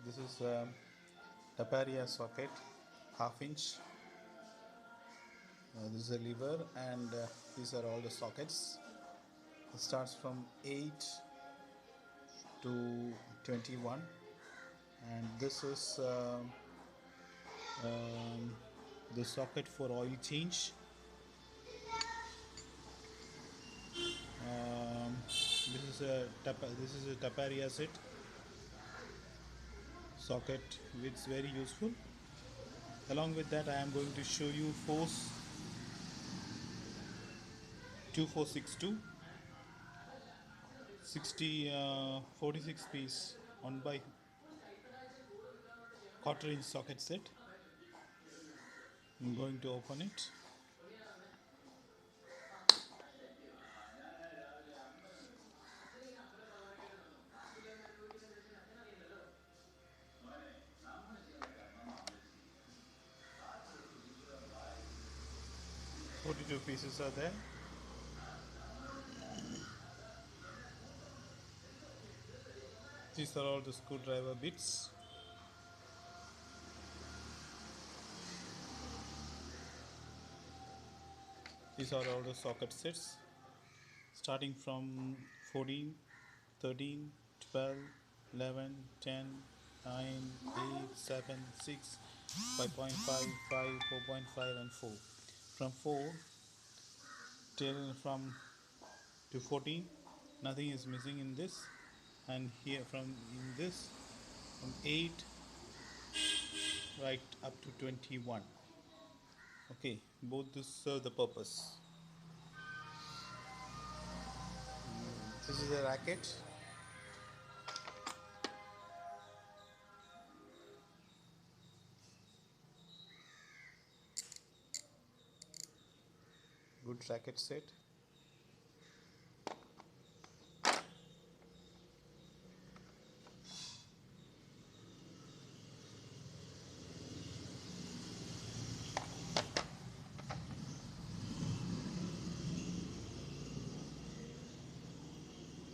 This is Taparia socket, half inch. This is a lever, and these are all the sockets. It starts from 8 to 21, and this is the socket for oil change. This is a Taparia set socket, which is very useful. Along with that, I am going to show you force 2462 46 piece 1 by quarter inch socket set. I'm going to open it. Forty-two pieces are there. These are all the screwdriver bits. These are all the socket sets, starting from 14, 13, 12, 11, 10, 9, 8, 7, 6, 5.5, 5, 4.5 and 4. From 4 till from to 14, nothing is missing in this, and here from in this from 8 right up to 21. Okay, both this serve the purpose. This is a racket. Good racket set.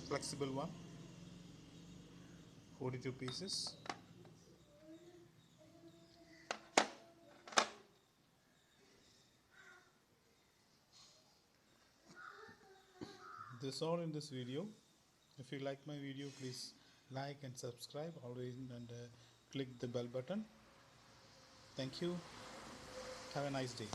Flexible one. 42 pieces. This all in this video. If you like my video, please like and subscribe always, and click the bell button. Thank you. Have a nice day.